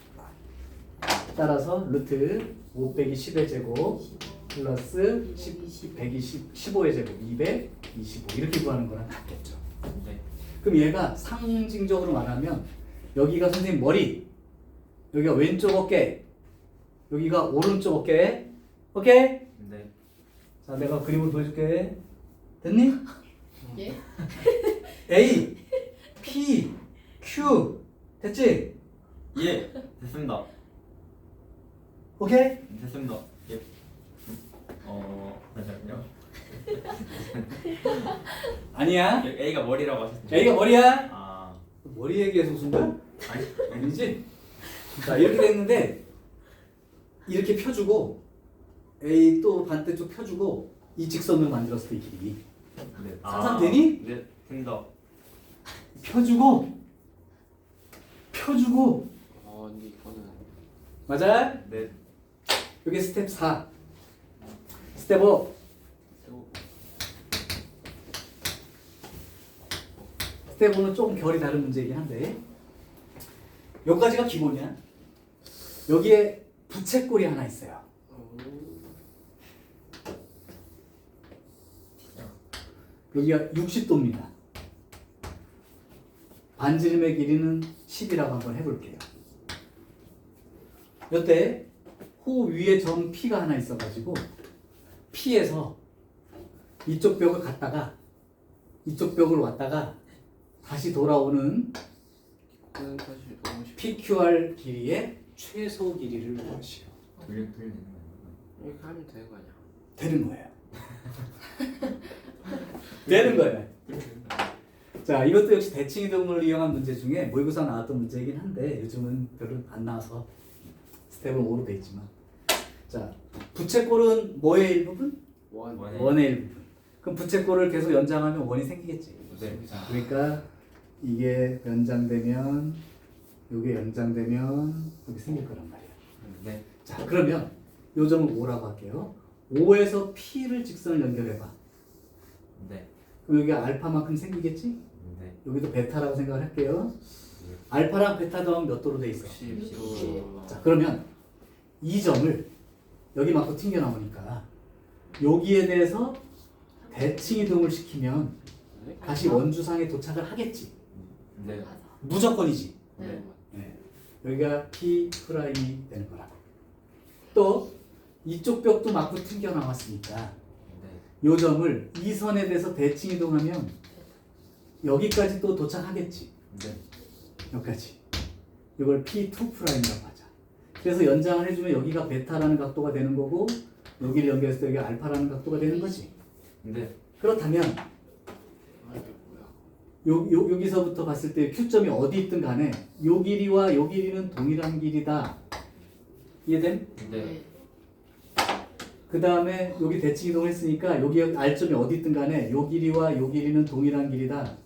Speaker 1: 따라서 루트 5 빼기 10의 제곱 플러스 15의 제곱 225 이렇게 구하는 거랑 같겠죠.
Speaker 2: 네.
Speaker 1: 그럼 얘가 상징적으로 말하면 여기가 선생님 머리, 여기가 왼쪽 어깨, 여기가 오른쪽 어깨. 오케이?
Speaker 2: 네.
Speaker 1: 자, 내가 그림을 보여줄게. 됐니?
Speaker 4: 예?
Speaker 1: A, P, Q 됐지?
Speaker 2: 예. 됐습니다.
Speaker 1: 오케이?
Speaker 2: 됐습니다. 예. 잠시만요.
Speaker 1: 아니야.
Speaker 2: A가 머리라고 하셨죠?
Speaker 1: A가 머리야.
Speaker 2: 아.
Speaker 1: 머리 얘기해서 웃은 거야?
Speaker 2: 아니.
Speaker 1: 아니지? 자, 이렇게 됐는데 이렇게 펴주고 A 또 반대쪽 펴주고 이 직선을 만들었을 때 이 길이
Speaker 2: 네.
Speaker 1: 상상되니?
Speaker 2: 네. 됩니다.
Speaker 1: 펴주고
Speaker 3: 근데 이거는
Speaker 1: 맞아?
Speaker 2: 네.
Speaker 1: 여기 스텝 4 스텝 5
Speaker 3: 세고
Speaker 1: 스텝 5는 조금 결이 다른 문제이긴 한데 여기까지가 기본이야. 여기에 부채꼴이 하나 있어요. 여기가 60도입니다. 반지름의 길이는 10이라고 한번 해볼게요. 이때 호 위에 점 P가 하나 있어가지고 P에서 이쪽 벽을 갔다가 이쪽 벽을 왔다가 다시 돌아오는
Speaker 3: 그거까지 너무 쉽
Speaker 1: PQR 길이의 최소 길이를 구하시오.
Speaker 2: 돌리는 거예요.
Speaker 3: 이렇게 하면 되는 거 아니야?
Speaker 1: 되는 거예요. 되는 거예요. 자, 이것도 역시 대칭 이동을 이용한 문제 중에 모의고사 나왔던 문제이긴 한데 요즘은 별로 안 나와서 스텝은 5로 돼 있지만 자, 부채꼴은 뭐의 일부분?
Speaker 2: 원의
Speaker 1: 원의 일부분. 그럼 부채꼴을 계속 연장하면 원이 생기겠지.
Speaker 2: 네.
Speaker 1: 그러니까 이게 연장되면 이게 연장되면 여기 생길 거란 말이야.
Speaker 2: 네.
Speaker 1: 자, 그러면 요 점을 5라고 할게요. 5에서 P를 직선을 연결해봐.
Speaker 2: 네.
Speaker 1: 그럼 여기 알파만큼 생기겠지?
Speaker 2: 네.
Speaker 1: 여기도 베타라고 생각을 할게요. 알파랑 베타 더하면 몇 도로 돼 있어?
Speaker 3: 60도.
Speaker 1: 자, 그러면 이 점을 여기 맞고 튕겨 나오니까 여기에 대해서 대칭 이동을 시키면 다시 원주상에 도착을 하겠지.
Speaker 2: 네.
Speaker 1: 무조건이지.
Speaker 2: 네.
Speaker 1: 네. 여기가 P 프라임이 되는 거라고. 또 이쪽 벽도 맞고 튕겨 나왔으니까
Speaker 2: 네.
Speaker 1: 요 점을 이 선에 대해서 대칭 이동하면 여기까지 또 도착하겠지.
Speaker 2: 네.
Speaker 1: 여기까지. 이걸 P2 프라임이라고 하자. 그래서 연장을 해주면 여기가 베타라는 각도가 되는 거고 여기를 연결해서 여기가 알파라는 각도가 되는 거지.
Speaker 2: 네.
Speaker 1: 그렇다면
Speaker 3: 아 이게 뭐야?
Speaker 1: 여기서부터 봤을 때 Q점이 어디 있든 간에 요 길이와 요 길이는 동일한 길이다. 이해됨?
Speaker 2: 네.
Speaker 1: 그 다음에 여기 대칭 이동을 했으니까 여기 R점이 어디 있든 간에 요 길이와 요 길이는 동일한 길이다.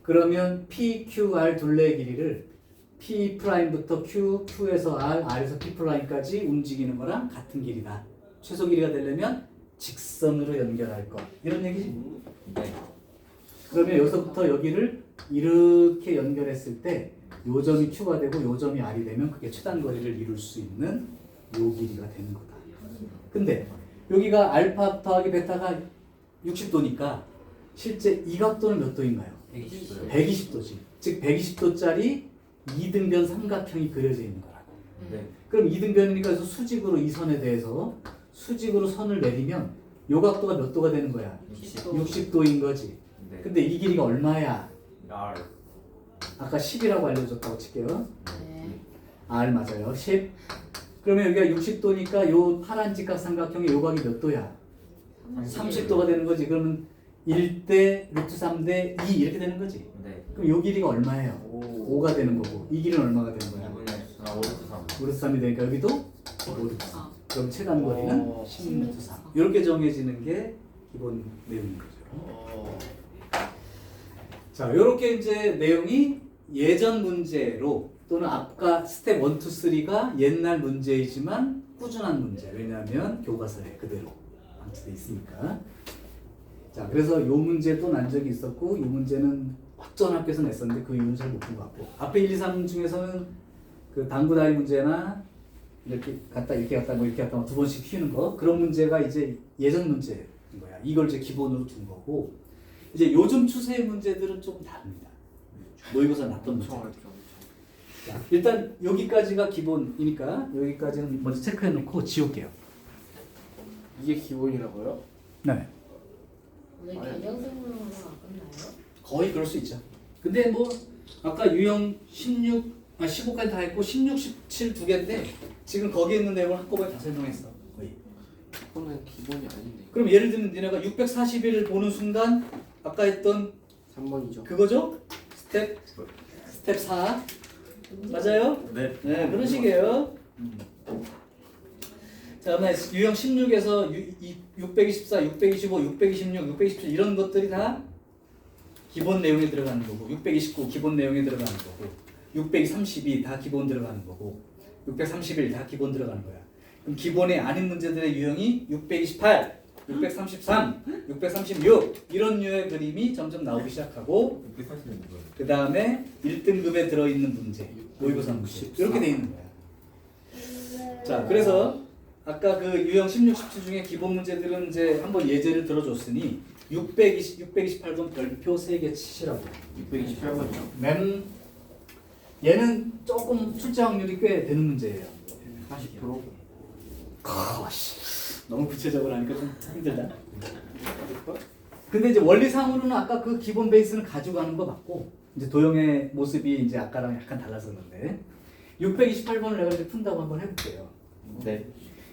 Speaker 1: 그러면 PQR 둘레의 길이를 P 프라임부터 Q, Q에서 R, R에서 P 프라임까지 움직이는 거랑 같은 길이다. 최소 길이가 되려면 직선으로 연결할 것. 이런 얘기지.
Speaker 2: 네.
Speaker 1: 그러면 여기서부터 여기를 이렇게 연결했을 때 요 점이 Q가 되고 요 점이 R이 되면 그게 최단 거리를 이룰 수 있는 요 길이가 되는 거다. 근데 여기가 알파 더하기 베타가 60도니까 실제 이 각도는 몇 도인가요?
Speaker 2: 120도요.
Speaker 1: 120도지. 즉 120도짜리 이등변 삼각형이 그려져 있는 거라고.
Speaker 2: 네.
Speaker 1: 그럼 이등변이니까 그래서 수직으로 이 선에 대해서 수직으로 선을 내리면 요 각도가 몇 도가 되는 거야? 60도인 거지.
Speaker 2: 네.
Speaker 1: 근데 이 길이가 얼마야?
Speaker 2: R.
Speaker 1: 아까 10이라고 알려줬다고 칠게요.
Speaker 4: 네.
Speaker 1: R 맞아요. 10. 그러면 여기가 60도니까 요 파란 직각 삼각형의 요 각이 몇 도야? 30도가 되는 거지. 그러면 1대 루트 3대 2 이렇게 되는 거지.
Speaker 2: 네.
Speaker 1: 그럼 요 길이가 얼마예요? 5가 되는 거고 이 길이는 얼마가 되는 거야?
Speaker 2: 5분의 3.
Speaker 1: 루트 3이 되니까 여기도 5루트 3. 그럼 최단 거리는
Speaker 3: 어.
Speaker 1: 10루트 3. 이렇게 정해지는 게 기본 내용인 거죠.
Speaker 3: 어.
Speaker 1: 자, 이렇게 이제 내용이 예전 문제로 또는 아까 스텝 1, 2, 3가 옛날 문제이지만 꾸준한 문제. 왜냐하면 교과서에 그대로 방치되어 있으니까. 자, 그래서 요 문제도 난 적이 있었고 이 문제는 어떤 학교에서 냈었는데 그 이유는 잘 못 본 것 같고 앞에 1, 2, 3 중에서는 그 당구다이 문제나 이렇게 갔다 이렇게 갔다 뭐 이렇게 갔다 뭐 두 번씩 튀는 거 그런 문제가 이제 예전 문제인 거야. 이걸 이제 기본으로 둔 거고 이제 요즘 추세의 문제들은 조금 다릅니다. 모의고사 났던 문제.
Speaker 3: 엄청 어렵죠.
Speaker 1: 자, 일단 여기까지가 기본이니까 여기까지는 먼저 체크해 놓고 지울게요.
Speaker 3: 이게 기본이라고요?
Speaker 1: 네.
Speaker 4: 오늘 개념생물로는 안 끝나요?
Speaker 1: 거의 그럴 수 있죠. 근데 뭐 아까 유형 15까지 다 했고 16, 17 두 개인데 지금 거기 있는 내용을 한꺼번에 다 설명했어. 거의.
Speaker 3: 그거는 기본이 아닌데.
Speaker 1: 그럼 예를 들면 니네가 641을 보는 순간 아까 했던
Speaker 3: 3번이죠.
Speaker 1: 그거죠? 스텝 4 맞아요?
Speaker 2: 네.
Speaker 1: 네, 그런 식이에요. 자, 그다음에 유형 16에서 624, 625, 626, 627 이런 것들이 다 기본 내용에 들어가는 거고 629 기본 내용에 들어가는 거고 632 다 기본 들어가는 거고 631 다 기본 들어가는 거야. 그럼 기본에 아닌 문제들의 유형이 628, 633, 636 이런 류의 그림이 점점 나오기 시작하고
Speaker 2: 640은 뭐예요?
Speaker 1: 그 다음에 1등급에 들어있는 문제, 모의고사 문제 이렇게 돼 있는 거야. 자, 그래서 아까 그 유형 16, 17 중에 기본 문제들은 이제 한번 예제를 들어줬으니 628번 별표 3개 치시라고.
Speaker 3: 628번이요.
Speaker 1: 얘는 조금 출제 확률이 꽤 되는 문제예요.
Speaker 3: 40%.
Speaker 1: 너무 구체적으로 하니까 좀 힘들다. 근데 이제 원리상으로는 아까 그 기본 베이스는 가져가는 거 맞고 이제 도형의 모습이 이제 아까랑 약간 달라서 그런데 628번을 내가 이제 푼다고 한번 해볼게요.
Speaker 2: 네.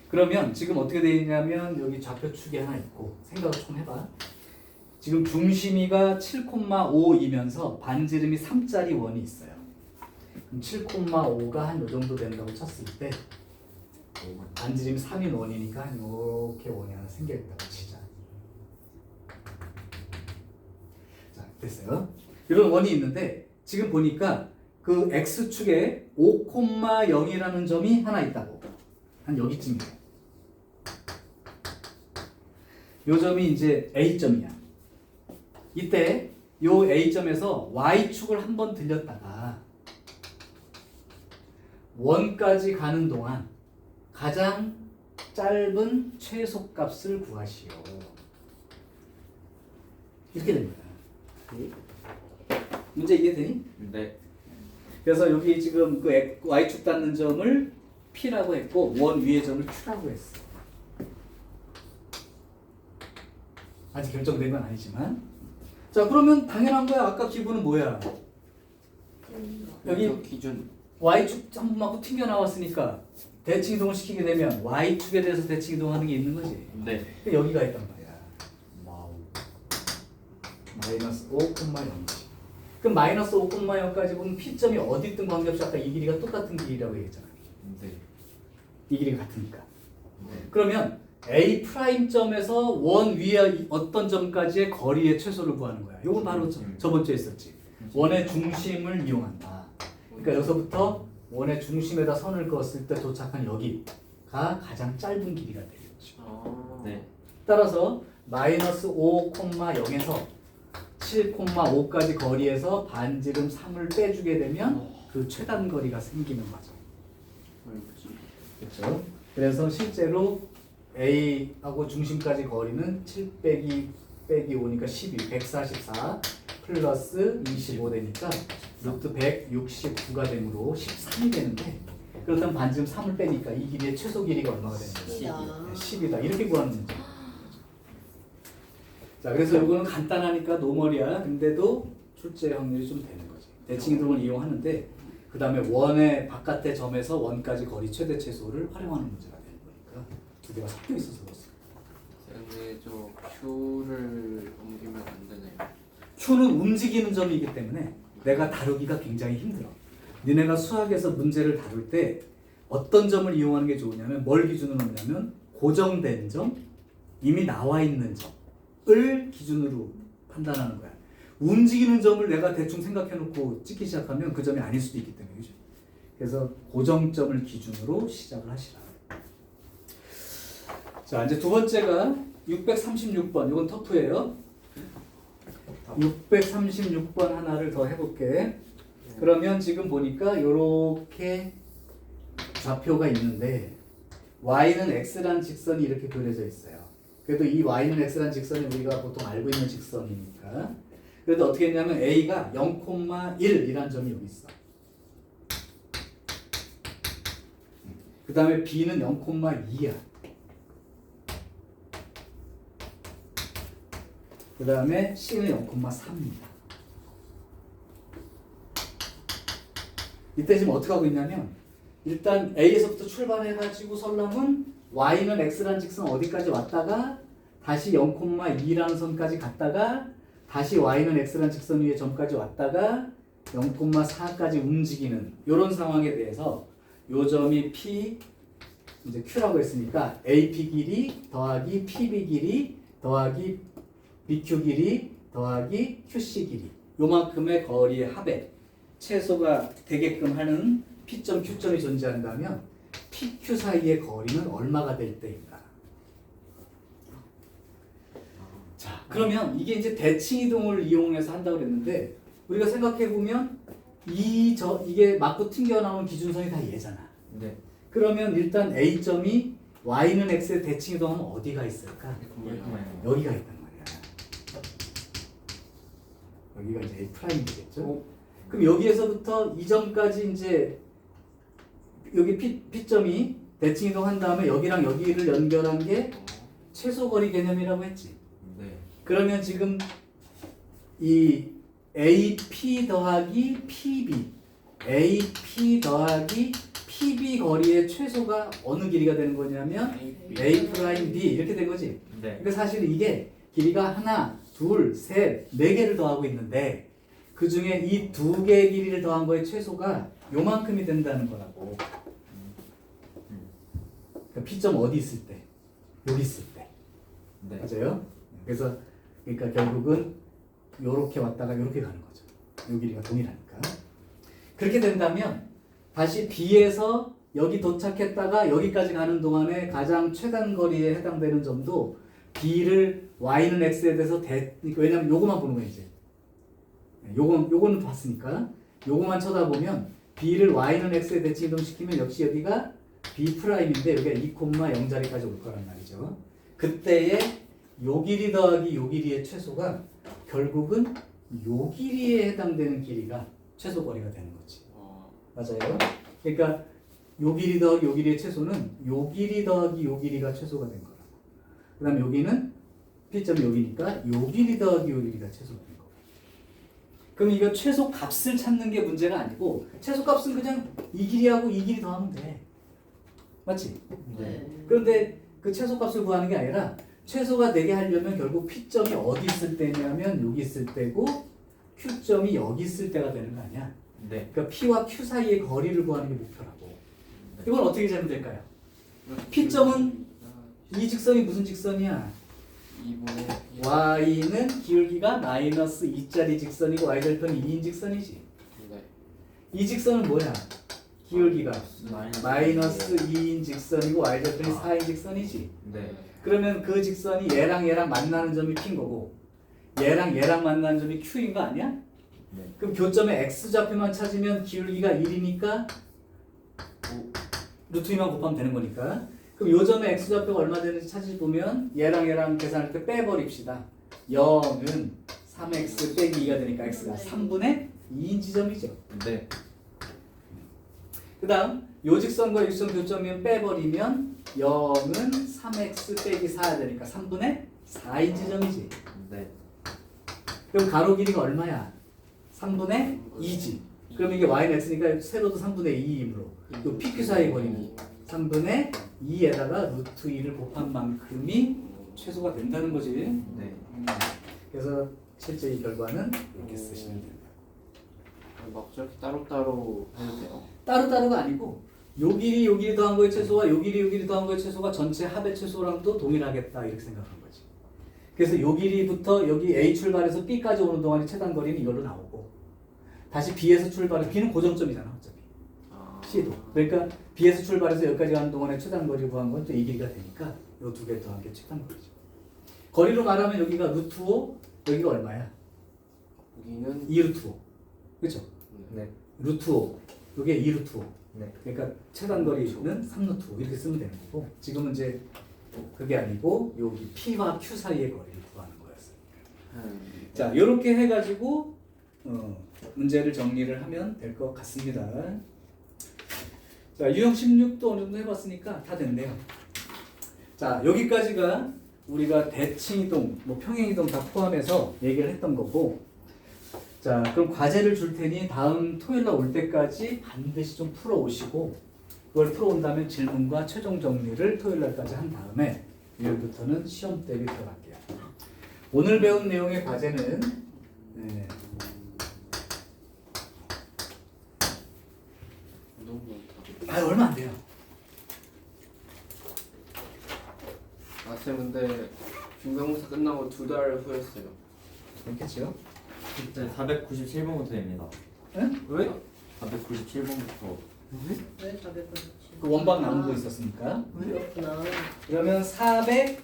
Speaker 1: 그러면 지금 어떻게 되어 있냐면 여기 좌표축이 하나 있고 생각을 좀 해봐. 지금 중심이가 7,5이면서 반지름이 3짜리 원이 있어요. 그럼 7,5가 한 요 정도 된다고 쳤을 때 반지름이 3인 원이니까 이렇게 원이 하나 생겨있다고 치자. 자, 됐어요. 이런 원이 있는데 지금 보니까 그 x축에 5,0이라는 점이 하나 있다고. 한 여기쯤이에요. 요 점이 이제 A점이야. 이때 요 A점에서 Y축을 한번 들렸다가 원까지 가는 동안 가장 짧은 최소값을 구하시오. 이렇게 됩니다. 문제 이해되니?
Speaker 2: 네.
Speaker 1: 그래서 여기 지금 그 Y축 닿는 점을 P라고 했고 원 위의 점을 Q라고 했어. 아직 결정된 건 아니지만 자 그러면 당연한 거야. 아까 기본은 뭐야? 여기
Speaker 3: 기준.
Speaker 1: Y축 한 번 맞고 튕겨 나왔으니까 대칭 이동을 시키게 되면 Y축에 대해서 대칭 이동하는 게 있는 거지.
Speaker 2: 네.
Speaker 1: 여기가 있단 말이야.
Speaker 2: 와우.
Speaker 1: 마이너스 5,0지. 그럼 마이너스 5,0까지 보면 P점이 어디 있든 관계없이 아까 이 길이가 똑같은 길이라고 얘기했잖아.
Speaker 2: 네.
Speaker 1: 이 길이가 같으니까.
Speaker 2: 네.
Speaker 1: 그러면 A 프라임점에서 원 위에 어떤 점까지의 거리의 최소를 구하는 거야. 이건 바로 저번 주에 있었지. 원의 중심을 이용한다. 그러니까 여기서부터 원의 중심에다 선을 그었을 때 도착한 여기가 가장 짧은 길이가 되겠죠.
Speaker 3: 아.
Speaker 2: 네.
Speaker 1: 따라서 마이너스 5,0에서 7,5까지 거리에서 반지름 3을 빼주게 되면 그 최단 거리가 생기는 거죠.
Speaker 3: 뭐지?
Speaker 1: 그렇죠? 그래서 실제로 A하고 중심까지 거리는 7 빼기 5니까 12, 144 플러스 25 되니까 루트 169가 되므로 13이 되는데 그렇다면 반지름 3을 빼니까 이 길이의 최소 길이가 얼마가 되는 거예요? 10이다. 이렇게 구하는 문제. 자, 그래서 이거는 간단하니까 노멀이야. 근데도 출제 확률이 좀 되는 거지. 대칭 이동을 이용하는데 그 다음에 원의 바깥의 점에서 원까지 거리 최대 최소를 활용하는 문제가 되는 거니까 두 개가 섞여 있어서 그렇습니다.
Speaker 3: 근데 저 Q를 옮기면 안 되나요?
Speaker 1: Q는 움직이는 점이기 때문에 내가 다루기가 굉장히 힘들어. 니네가 수학에서 문제를 다룰 때 어떤 점을 이용하는 게 좋으냐면 뭘 기준으로 하냐면 고정된 점, 이미 나와 있는 점을 기준으로 판단하는 거야. 움직이는 점을 내가 대충 생각해놓고 찍기 시작하면 그 점이 아닐 수도 있기 때문에 그죠? 그래서 고정점을 기준으로 시작을 하시라. 자, 이제 두 번째가 636번. 이건 터프예요. 636번 하나를 더 해볼게. 그러면 지금 보니까 이렇게 좌표가 있는데 y는 x라는 직선이 이렇게 그려져 있어요. 그래도 이 y는 x라는 직선이 우리가 보통 알고 있는 직선이니까. 그래도 어떻게 했냐면 a가 0,1이라는 점이 여기 있어. 그 다음에 b는 0,2야. 그 다음에 c는 0,3입니다. 이때 지금 어떻게 하고 있냐면 일단 A에서부터 출발해가지고 설람은 Y는 X라는 직선 어디까지 왔다가 다시 0,2라는 선까지 갔다가 다시 Y는 X라는 직선 위에 점까지 왔다가 0,4까지 움직이는 이런 상황에 대해서 요 점이 P 이제 Q라고 했으니까 AP 길이 더하기 PB 길이 더하기 BQ 길이 더하기 QC 길이 요만큼의 거리의 합에 최소가 되게끔 하는 P점, Q점이 존재한다면 PQ 사이의 거리는 얼마가 될 때인가? 자, 그러면 이게 이제 대칭 이동을 이용해서 한다고 그랬는데 우리가 생각해 보면 이게 맞고 튕겨 나오는 기준선이 다 얘잖아.
Speaker 2: 네.
Speaker 1: 그러면 일단 A점이 Y는 X의 대칭 이동하면 어디가 있을까? 여기가 있단 말이야. 여기가 이제 A 프라임이 되겠죠. 그럼 여기에서부터 이 점까지 이제 여기 P점이 대칭 이동한 다음에 여기랑 여기를 연결한 게 최소 거리 개념이라고 했지.
Speaker 2: 네.
Speaker 1: 그러면 지금 이 AP 더하기 PB, AP 더하기 PB 거리의 최소가 어느 길이가 되는 거냐면 A 프라임 B 이렇게 된 거지.
Speaker 2: 네.
Speaker 1: 그러니까 사실 이게 길이가 하나, 둘, 셋, 네 개를 더하고 있는데 그 중에 이 두 개의 길이를 더한 거의 최소가 요만큼이 된다는 거라고. 그러니까 P점 어디 있을 때? 여기 있을 때.
Speaker 2: 네.
Speaker 1: 맞아요? 그래서 그러니까 결국은 요렇게 왔다가 요렇게 가는 거죠. 요 길이가 동일하니까. 그렇게 된다면 다시 B에서 여기 도착했다가 여기까지 가는 동안에 가장 최단 거리에 해당되는 점도 B를 Y는 X에 대해서 왜냐면 요거만 보는 거야 이제. 요거는 봤으니까 요거만 쳐다보면 B를 Y는 X에 대칭 이동시키면 역시 여기가 B 프라임인데 여기가 2,0자리까지 올 거란 말이죠. 그때의 요 길이 더하기 요 길이의 최소가 결국은 요 길이에 해당되는 길이가 최소 거리가 되는 거지. 맞아요. 그러니까 요 길이 더하기 요 길이의 최소는 요 길이 더하기 요 길이가 최소가 된 거라고. 그 다음에 여기는 P점이 여기니까 요 길이 더하기 요 길이가 최소가 된 거고. 그럼 이거 최소 값을 찾는 게 문제가 아니고 최소 값은 그냥 이 길이하고 이 길이 더하면 돼. 맞지?
Speaker 2: 네.
Speaker 1: 그런데 그 최소 값을 구하는 게 아니라 최소가 되게 하려면 결국 P점이 어디 있을 때냐면 여기 있을 때고 Q점이 여기 있을 때가 되는 거 아니야?
Speaker 2: 네.
Speaker 1: 그러니까 P와 Q 사이의 거리를 구하는 게 목표라고. 이건 어떻게 재면 될까요? P점은 이 직선이 무슨 직선이야?
Speaker 3: 2분의
Speaker 1: Y는 기울기가 마이너스 2짜리 직선이고 Y절편이 2인 직선이지.
Speaker 3: 네.
Speaker 1: 이 직선은 뭐야? 기울기가
Speaker 2: 마이너스
Speaker 1: 마이너스 2인 직선이고 Y절편이 4인 직선이지.
Speaker 2: 네.
Speaker 1: 그러면 그 직선이 얘랑 만나는 점이 P인 거고 얘랑 만나는 점이 Q인 거 아니야?
Speaker 2: 네.
Speaker 1: 그럼 교점의 X좌표만 찾으면 기울기가 1이니까 루트 2만 곱하면 되는 거니까 그럼 요 점의 X좌표가 얼마 되는지 찾으보면 얘랑 계산할 때 빼버립시다. 0은 3X 빼기 2가 되니까 X가 3분의 2인 지점이죠.
Speaker 2: 네.
Speaker 1: 그 다음 요 직선과 요 직선 교점이면 빼버리면 0은 3X 빼기 4야 되니까 3분의 4인 지점이지.
Speaker 2: 네.
Speaker 1: 그럼 가로 길이가 얼마야? 3분의 2지. 그럼 이게 y는 x니까 세로도 3분의 2이므로 또 PQ 사이 거리는 3분의 2에다가 루트 2를 곱한 만큼이 최소가 된다는 거지.
Speaker 2: 네.
Speaker 1: 그래서 실제 이 결과는 이렇게 쓰시면 됩니다.
Speaker 3: 막 저렇게 따로따로 해도 돼요?
Speaker 1: 따로따로가 아니고 요 길이 더한 거의 최소와 요 길이 더한 거의 최소가 전체 합의 최소랑 또 동일하겠다 이렇게 생각한 거지. 그래서 요 길이부터 여기 A 출발해서 B까지 오는 동안의 최단 거리는 이걸로 나오고 다시 B에서 출발해서 B는 고정점이잖아 어차피. C도. 그러니까 B에서 출발해서 여기까지 가는 동안에 최단 거리 구한 건 또 이 길이가 되니까 이 두 개 더한 게 최단 거리죠. 거리로 말하면 여기가 루트 5, 여기가 얼마야?
Speaker 3: 여기는
Speaker 1: 2루트 5. 그렇죠?
Speaker 2: 네.
Speaker 1: 루트 5. 이게 2루트 5.
Speaker 2: 네.
Speaker 1: 그러니까 최단 거리는 3루트 5 이렇게 쓰면 되는 거고 지금은 이제 그게 아니고 여기 P와 Q 사이의 거리를 구하는 거였어요. 자, 이렇게 해가지고 문제를 정리를 하면 될 것 같습니다. 자, 유형 16도 어느 정도 해봤으니까 다 됐네요. 자, 여기까지가 우리가 대칭이동, 뭐 평행이동 다 포함해서 얘기를 했던 거고. 자, 그럼 과제를 줄 테니 다음 토요일날 올 때까지 반드시 좀 풀어 오시고 그걸 풀어 온다면 질문과 최종 정리를 토요일날까지 한 다음에 일요일부터는 시험 대비 들어갈게요. 오늘 배운 내용의 과제는
Speaker 3: 너무 많다.
Speaker 1: 얼마 안 돼요.
Speaker 3: 쌤 근데 중간고사 끝나고 2달 후였어요.
Speaker 1: 그렇겠죠?
Speaker 2: 그때 497번부터입니다.
Speaker 1: 응?
Speaker 3: 왜?
Speaker 2: 497번부터.
Speaker 4: 왜 497?
Speaker 1: 그 원방 남은 거 있었으니까.
Speaker 4: 그렇구나.
Speaker 1: 그러면 400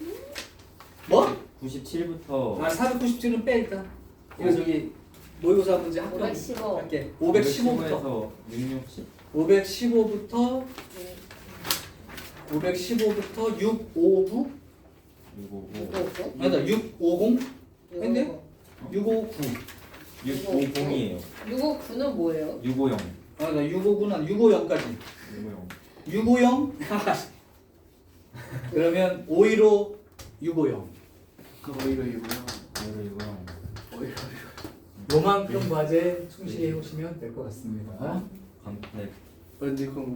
Speaker 1: 뭐?
Speaker 2: 97부터
Speaker 1: 497은 빼 일단. 이거 저기 모의고사 문제 합격
Speaker 4: 515.
Speaker 1: 할게. 515부터
Speaker 2: 660.
Speaker 1: 515부터 659
Speaker 2: 659.
Speaker 1: 아니다 650 근데? 659
Speaker 2: 650이에요.
Speaker 4: 659는 뭐예요?
Speaker 2: 650.
Speaker 1: 아나 659는 650까지
Speaker 2: 650.
Speaker 1: 650 그러면 515 650
Speaker 3: 오히려 이거야.
Speaker 2: 650.
Speaker 3: 오히려
Speaker 1: 요만큼 과제 충실히 해오시면 될 것 같습니다.
Speaker 2: 네.
Speaker 3: 근데 그럼